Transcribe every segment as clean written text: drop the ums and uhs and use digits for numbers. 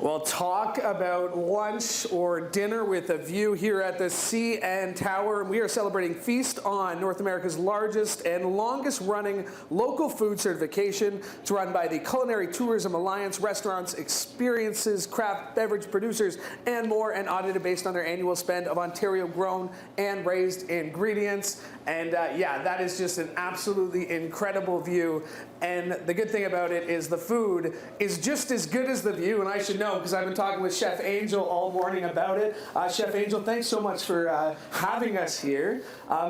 Well, talk about lunch or dinner with a view here at the CN Tower. We are celebrating FeastOn, North America's largest and longest running local food certification. It's run by the Culinary Tourism Alliance, restaurants, experiences, craft beverage producers, and more, and audited based on their annual spend of Ontario grown and raised ingredients. And yeah, that is just an absolutely incredible view. And the good thing about it is the food is just as good as the view, and I should know because I've been talking with Chef Angel all morning about it. Chef Angel, thanks so much for having us here.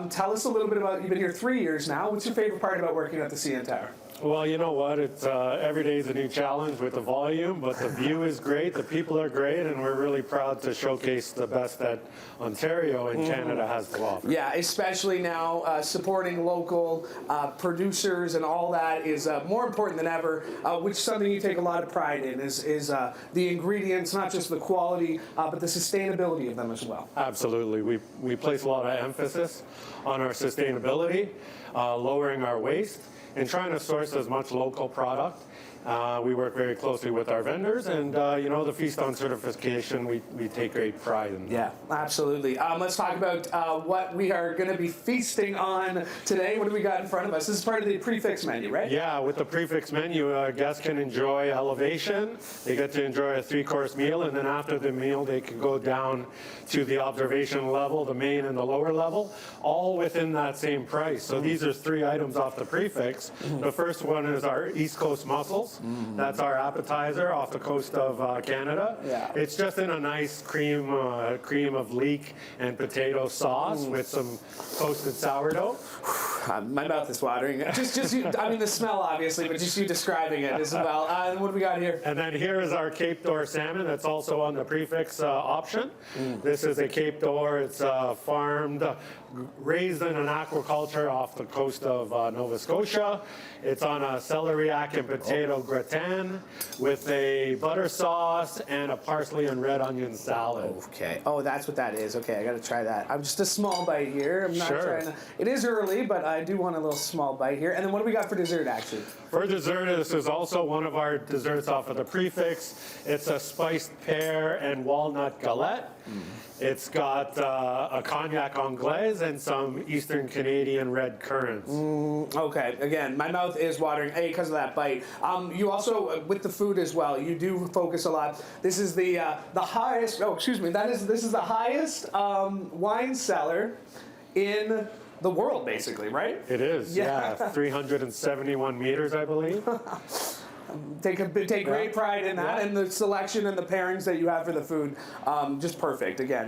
Tell us a little bit about, you've been here 3 years now. What's your favorite part about working at the CN Tower? Well, you know what? It's every day is a new challenge with the volume, but the view is great, the people are great, and we're really proud to showcase the best that Ontario and Canada has to offer. Yeah, especially now supporting local producers and all that is more important than ever, which is something you take a lot of pride in, is the ingredients, not just the quality, but the sustainability of them as well. Absolutely. We place a lot of emphasis on our sustainability, lowering our waste, and trying to source as much local product. We work very closely with our vendors, and you know, the FeastOn certification, we take great pride in. Yeah, absolutely. Let's talk about what we are going to be feasting on today. What do we got in front of us? This is part of the prefix menu, right? Yeah, with the prefix menu, guests can enjoy elevation. They get to enjoy a 3-course meal, and then after the meal, they can go down to the observation level, the main and the lower level, all within that same price. So these are 3 items off the prefix. The first one is our East Coast mussels. That's our appetizer off the coast of Canada. Yeah. It's just in a nice cream of leek and potato sauce with some toasted sourdough. My mouth is watering. Just you, I mean the smell obviously, but just you describing it as well. What do we got here? And then here is our Cape d'Or salmon that's also on the prefix option. This is a Cape d'Or. It's farmed, raised in an aquaculture off the coast of Nova Scotia. It's on a celeriac and potato gratin with a butter sauce and a parsley and red onion salad. Okay. Oh, that's what that is. Okay, I got to try that. I'm just a small bite here. I'm not trying to. It is early, but I do want a little small bite here. And then what do we got for dessert, actually? For dessert, this is also one of our desserts off of the prefix. It's a spiced pear and walnut galette. It's got a cognac anglaise and some Eastern Canadian red currants. Okay, again, my mouth is watering, A, because of that bite. You also, with the food as well, you do focus a lot. This is the highest, this is the highest wine cellar in the world, basically, right? It is, yeah 371 meters, I believe. Take great pride in that, and the selection and the pairings that you have for the food, just perfect. Again,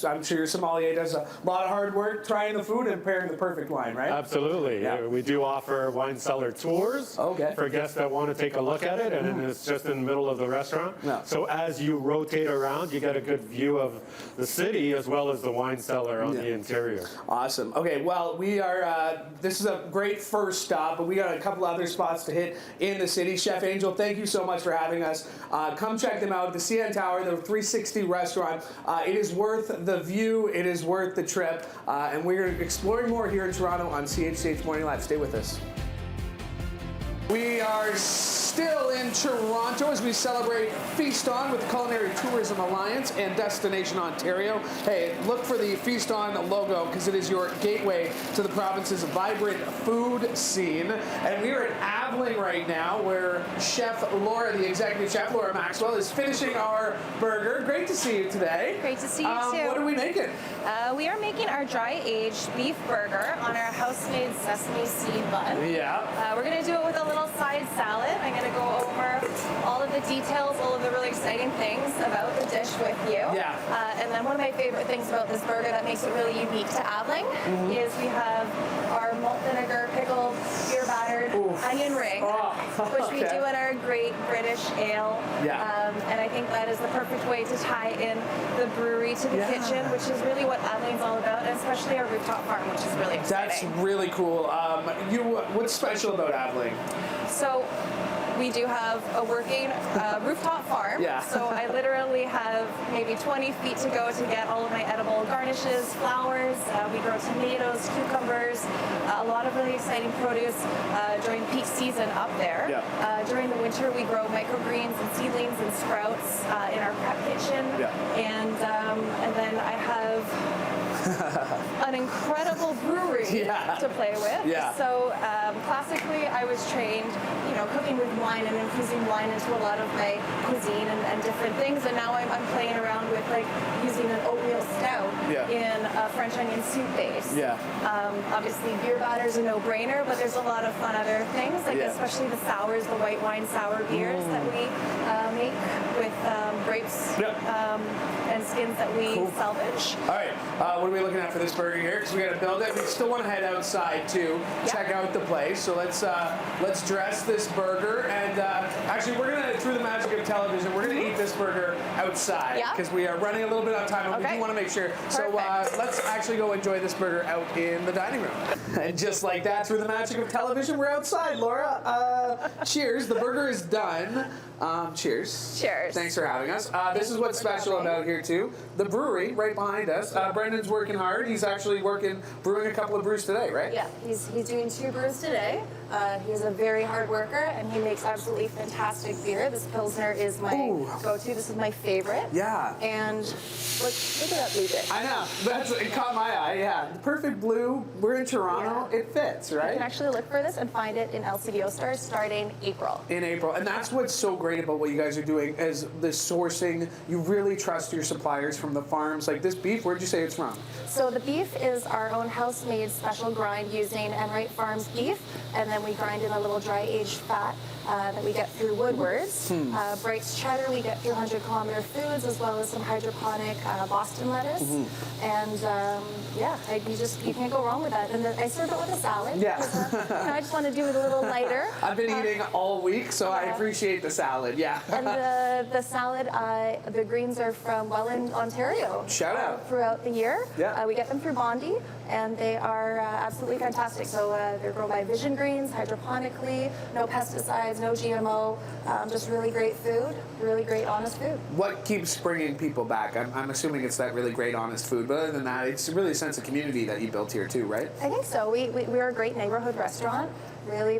I'm sure your sommelier does a lot of hard work trying the food and pairing the perfect wine, right? Absolutely. Yeah. We do offer wine cellar tours for guests that want to take a look at it, and it's just in the middle of the restaurant. So as you rotate around, you get a good view of the city as well as the wine cellar on the interior. Awesome. Okay, well, we are, this is a great first stop, but we got a couple other spots to hit in the city. Chef Angel, thank you so much for having us. Come check them out. The CN Tower, the 360 restaurant. It is worth the view. It is worth the trip. And we're exploring more here in Toronto on CHCH Morning Live. Stay with us. We are still in Toronto as we celebrate FeastOn with the Culinary Tourism Alliance and Destination Ontario. Hey, look for the FeastOn logo because it is your gateway to the province's vibrant food scene. And we are at Avling right now where Chef Laura, the executive chef, Laura Maxwell, is finishing our burger. Great to see you today. Great to see you too. What are we making? We are making our dry-aged beef burger on our house-made sesame seed bun. Yeah. We're going to do it with a little side salad. I'm going to go over all of the details, all of the really exciting things about the dish with you. Yeah. And then one of my favorite things about this burger that makes it really unique to Avling is we have our malt vinegar, pickled, beer battered onion ring, which we do in our great British ale. Yeah. And I think that is the perfect way to tie in the brewery to the kitchen, which is really what Avling's all about, and especially our rooftop farm, which is really exciting. That's really cool. What's special about Avling? So we do have a working rooftop farm. Yeah. So I literally have maybe 20 feet to go to get all of my edible garnishes, flowers. We grow tomatoes, cucumbers, a lot of really exciting produce during peak season up there. Yeah. During the winter, we grow microgreens and seedlings and sprouts in Yeah. And then I have an incredible brewery to play with. Yeah. So classically, I was trained, cooking with wine and infusing wine into a lot of my cuisine and different things. And now I'm playing around with like using an oatmeal stout in a French onion soup base. Yeah. Obviously, beer batter's a no-brainer, but there's a lot of fun other things, like especially the sours, the white wine sour beers that we make with grapes and skins that we salvage. All right, what are we looking at for this burger here? Because we got to build it. We still want to head outside too, check out the place. So let's dress this burger, and actually we're gonna, through the magic of television, we're gonna eat this burger outside because we are running a little bit on time, and we do want to make sure. Perfect. So let's actually go enjoy this burger out in the dining room. And just like that, through the magic of television, we're outside. Laura, cheers. The burger is done. Cheers. Cheers. Thanks for having us. This is what's special about here too. The brewery right behind us. Brendan's working hard. He's actually brewing a couple of brews today, right? Yeah, he's doing 2 brews today. He's a very hard worker, and he makes absolutely fantastic beer. This Pilsner is my go-to. This is my favorite. Yeah. And look at that blue bit. I know. It caught my eye. Yeah. The perfect blue. We're in Toronto. Yeah. It fits, You right? can actually look for this and find it in LCBO stores starting April. In April. And that's what's so great about what you guys are doing is the sourcing. You really trust your suppliers from the farms. Like this beef, where'd you say it's from? So the beef is our own house-made special grind using Enright Farms beef, and then we grind in a little dry-aged fat that we get through Woodward's. Bright's cheddar we get through 100 Kilometer Foods, as well as some hydroponic Boston lettuce. And you can't go wrong with that. And then I serve it with a salad. Yeah. I just want to do it a little lighter. I've been eating all week, so I appreciate the salad. Yeah. And the salad, the greens are from Welland, Ontario. Shout out. Throughout the year. Yeah. We get them through Bondi, and they are absolutely fantastic. So they're grown by Vision Greens, hydroponically, no pesticides, no GMO, just really great food, really great, honest food. What keeps bringing people back? I'm assuming it's that really great, honest food. But other than that, it's really a sense of community that you built here too, right? I think so. We're a great neighborhood restaurant. Really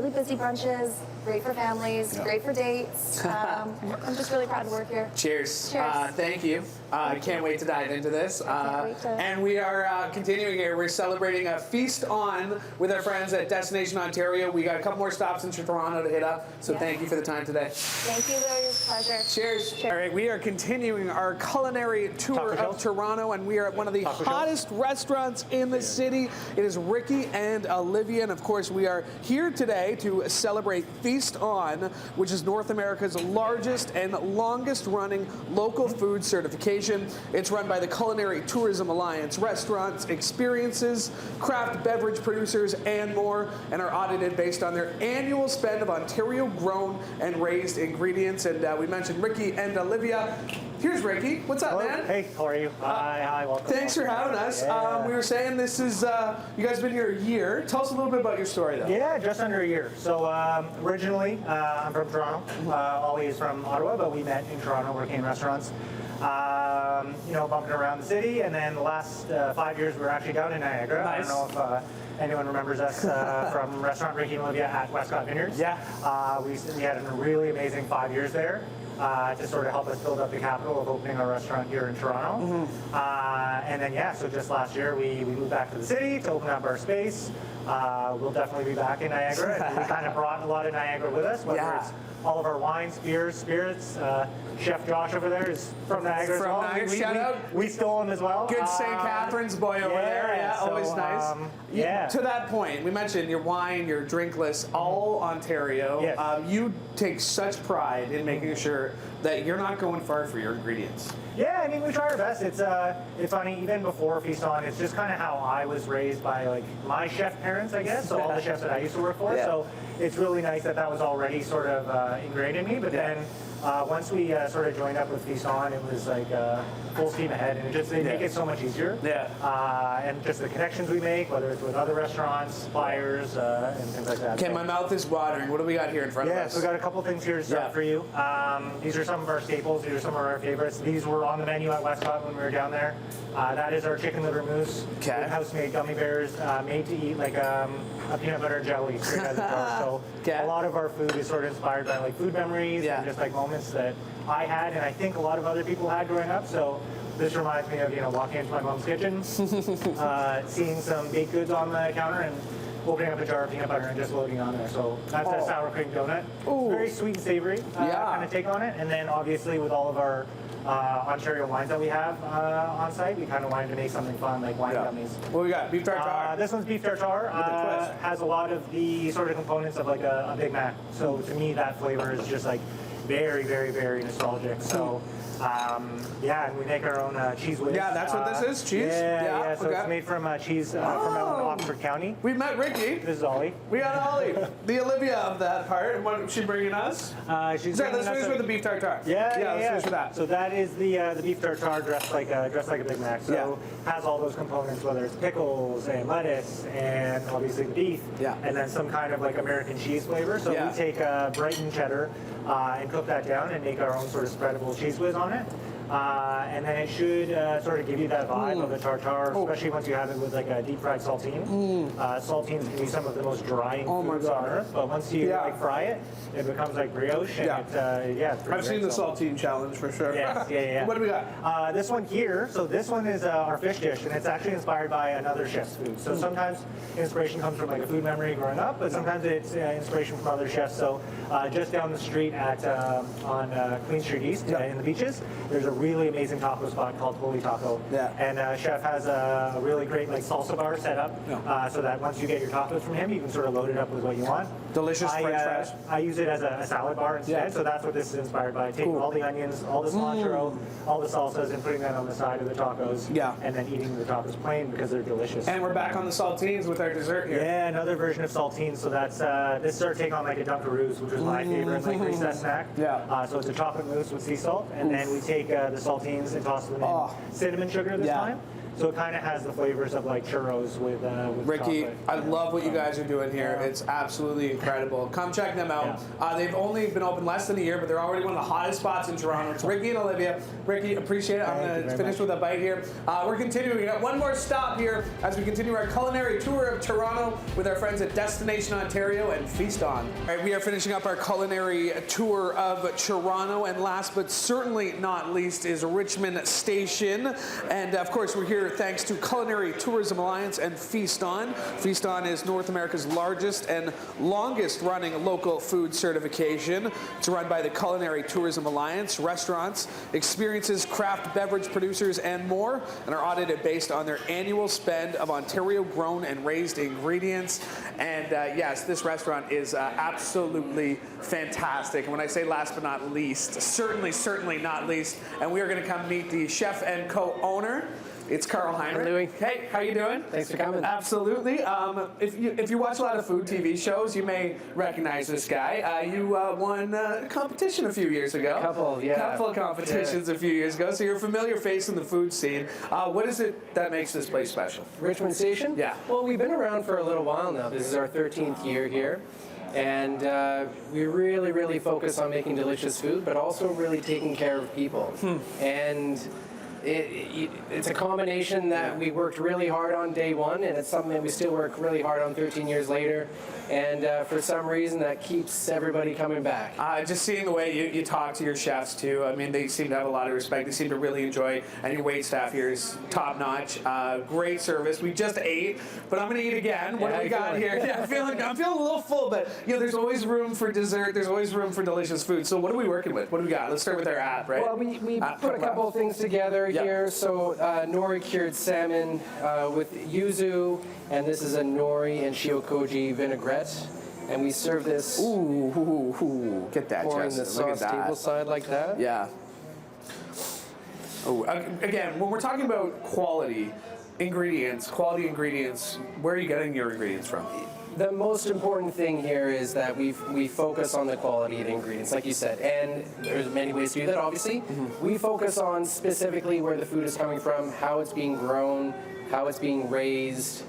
busy brunches, great for families, great for dates. I'm just really proud to work here. Cheers. Cheers. Thank you. I can't wait to dive into this. can't wait to. And we are continuing here. We're celebrating a Feast On with our friends at Destination Ontario. We got a couple more stops in Toronto to hit up, so thank you for the time today. Thank you, Louie. It was a pleasure. Cheers. Cheers. All right, we are continuing our culinary tour Taco of Shell? Toronto, and we are at one of the Taco Shell? hottest restaurants in the city. It is Ricky and Olivia, and of course, we are here today to celebrate Feast On, which is North America's largest and longest running local food certification. It's run by the Culinary Tourism Alliance, restaurants, experiences, craft beverage producers, and more, and are audited based on their annual spend of Ontario grown and raised ingredients. And we mentioned Ricky and Olivia. Here's Ricky. What's up, man? Hey, how are you? Hi, welcome. Thanks for having us. Yeah. We were saying this is, you guys have been here a year. Tell us a little bit about your story, though. Yeah, just under a year. So originally, I'm from Toronto. Ollie is from Ottawa, but we met in Toronto working in restaurants. Bumping around the city, and then the last 5 years we were actually down in Niagara. Nice. I don't know if anyone remembers us from Restaurant Ricky and Olivia at Westcott Vineyards. Yeah. We had a really amazing 5 years there. To sort of help us build up the capital of opening our restaurant here in Toronto. And then, so just last year we moved back to the city to open up our space. We'll definitely be back in Niagara. And we kind of brought a lot of Niagara with us, whether it's all of our wines, beers, spirits. Chef Josh over there is from Niagara as well. Niagara, shout out. We stole him as well. Good St. Catherine's boy over there. Yeah, so, always nice. To that point, we mentioned your wine, your drink list, all Ontario. Yes. You take such pride in making sure that you're not going far for your ingredients. Yeah, I mean, we try our best. It's funny, even before Feast On, it's just kind of how I was raised by like my chef parents, I guess. So all the chefs that I used to work for. Yeah. So it's really nice that was already sort of ingrained in me. But then once we sort of joined up with Feast On, it was like full steam ahead, and they make it so much easier. Yeah. And just the connections we make, whether it's with other restaurants, suppliers, and things like that. Okay, my mouth is watering. What do we got here in front of us? Yeah, so we got a couple things here to start for you. These are some of our staples. These are some of our favorites. These were on the menu at Westcott when we were down there. That is our chicken liver mousse with house-made gummy bears, made to eat like a peanut butter jelly straight out of the jar. So a lot of our food is sort of inspired by like food memories and just like moments that I had, and I think a lot of other people had growing up. So this reminds me of, you know, walking into my mom's kitchen, seeing some baked goods on the counter, and opening up a jar of peanut butter and just loading on there. So that's a sour cream donut. Ooh. Very sweet and savory kind of take on it. And then obviously with all of our Ontario wines that we have on site, we kind of wanted to make something fun, like wine gummies. What we got? Beef tartare? This one's beef tartare. Has a lot of the sort of components of like a Big Mac. So to me, that flavor is just like very, very, very nostalgic. So yeah, and we make our own cheese whiz. Yeah, that's what this is? Cheese? Yeah. So okay. it's made from cheese from out in Oxford County. We met Ricky. This is Ollie. We got Ollie, the Olivia of that part. And what is she bringing us? She's Sorry, bringing let's finish us with the beef tartare. Yeah, let's finish with that. So that is the beef tartare dressed like a Big Mac. So has all those components, whether it's pickles and lettuce and obviously the beef, and then some kind of like American cheese flavor. So we take Brighton cheddar and cook that down and make our own sort of spreadable cheese whiz on it. And then it should sort of give you that vibe of the tartare, especially once you have it with like a deep fried saltine. Saltines can be some of the most drying foods on earth, but once you like fry it, it becomes like brioche. And it's pretty I've seen the saltine challenge for sure. Yes, What do we got? This one here, so this one is our fish dish, and it's actually inspired by another chef's food. So sometimes inspiration comes from like a food memory growing up, but sometimes it's inspiration from other chefs. So just down the street on Queen Street East in the beaches, there's a really amazing taco spot called Holy Taco. And chef has a really great like salsa bar set up so that once you get your tacos from him, you can sort of load it up with what you want. Delicious French fries. I use it as a salad bar instead, so that's what this is inspired by. Taking all the onions, all the cilantro, all the salsas, and putting that on the side of the tacos. And then eating the tacos plain because they're delicious. And we're back on the saltines with our dessert here. Yeah, another version of saltines. So that's this is our take on like a Dunkaroos, which was my favorite like recess snack. So it's a chocolate mousse with sea salt, and then we take the saltines and toss them in cinnamon sugar this time. So it kind of has the flavors of like churros with Ricky, chocolate. I love what you guys are doing here. It's absolutely incredible. Come check them out. They've only been open less than a year, but they're already one of the hottest spots in Toronto. It's Ricky and Olivia. Ricky, appreciate it. I'm going to finish with a bite here. We're continuing. We got one more stop here as we continue our culinary tour of Toronto with our friends at Destination Ontario and FeastOn. All right, we are finishing up our culinary tour of Toronto, and last but certainly not least is Richmond Station. And of course, we're here thanks to Culinary Tourism Alliance and FeastOn. FeastOn is North America's largest and longest running local food certification. It's run by the Culinary Tourism Alliance. Restaurants, experiences, craft beverage producers, and more, and are audited based on their annual spend of Ontario grown and raised ingredients. And yes, this restaurant is absolutely fantastic. And when I say last but not least, certainly not least, and we are going to come meet the chef and co-owner. It's Carl Heinrich. Louie. Hey, how you doing? Thanks for coming. Absolutely. If you watch a lot of food TV shows, you may recognize this guy. You won a competition a few years ago. Couple of competitions a few years ago. So you're a familiar face in the food scene. What is it that makes this place special? Richmond Station? Yeah. Well, we've been around for a little while now. This is our 13th year here. And we really focus on making delicious food, but also really taking care of people. And it's a combination that we worked really hard on day one, and it's something that we still work really hard on 13 years later. And for some reason, that keeps everybody coming back. Just seeing the way you talk to your chefs, too. I mean, they seem to have a lot of respect. They seem to really enjoy, and your wait staff here is top-notch. Great service. We just ate, but I'm going to eat again. What do we got here? Yeah, I'm feeling a little full, but there's always room for dessert. There's always room for delicious food. So what are we working with? What do we got? Let's start with our app, right? Well, we put a couple of things together here. So nori cured salmon with yuzu, and this is a nori and shiokoji vinaigrette. And we serve this Get that, pouring the Justin. Look at sauce that. table side like that. Yeah. Oh, again, when we're talking about quality ingredients, where are you getting your ingredients from? The most important thing here is that we focus on the quality of the ingredients, like you said, and there's many ways to do that, obviously. We focus on specifically where the food is coming from, how it's being grown, how it's being raised,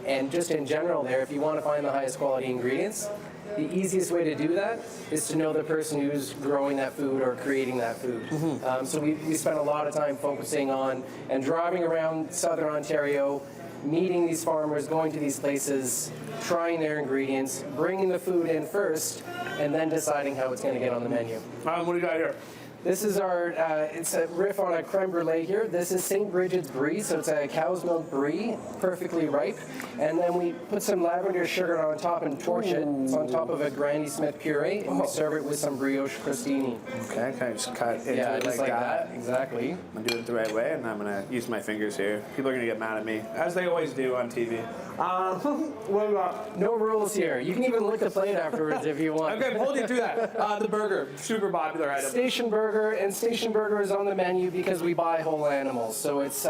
and just in general there, if you want to find the highest quality ingredients, the easiest way to do that is to know the person who's growing that food or creating that food. So we spend a lot of time focusing on and driving around Southern Ontario, meeting these farmers, going to these places, trying their ingredients, bringing the food in first, and then deciding how it's going to get on the menu. What do you got here? This is our, it's a riff on a creme brulee here. This is St. Bridget's Brie, so it's a cow's milk brie, perfectly ripe. And then we put some lavender sugar on top and torch it. It's on top of a Granny Smith puree, and we serve it with some brioche crostini. Okay, kind of just cut into Yeah, it just like that. Exactly. I'm gonna do it the right way, and I'm gonna use my fingers here. People are gonna get mad at me, as they always do on TV. What about? No rules here. You can even lick the plate afterwards if you want. Okay, hold you to that. The burger, super popular item. Station Burger, and Station Burger is on the menu because we buy whole animals. So it's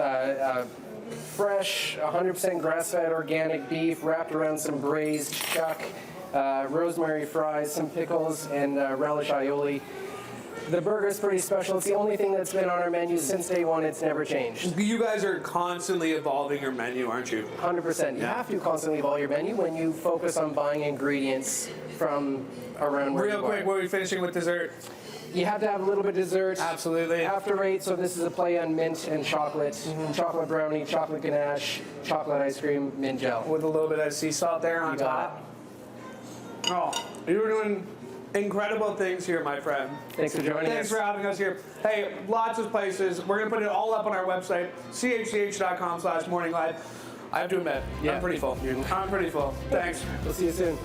fresh, 100% grass-fed organic beef wrapped around some braised chuck, rosemary fries, some pickles, and relish aioli. The burger is pretty special. It's the only thing that's been on our menu since day one. It's never changed. You guys are constantly evolving your menu, aren't you? 100%. You have to constantly evolve your menu when you focus on buying ingredients from around where Real you are. quick, what are we finishing with dessert? You have to have a little bit of dessert. Absolutely. After 8, so this is a play on mint and chocolate. Chocolate brownie, chocolate ganache, chocolate ice cream, mint gel. With a little bit of sea salt there on You got top. Oh, you're doing incredible things here, my friend. Thanks for joining Thanks us. for having us here. Hey, lots of places. We're going to put it all up on our website, chch.com/morninglive. I have to admit, Yeah. I'm pretty full. I'm pretty full. Thanks. We'll see you soon.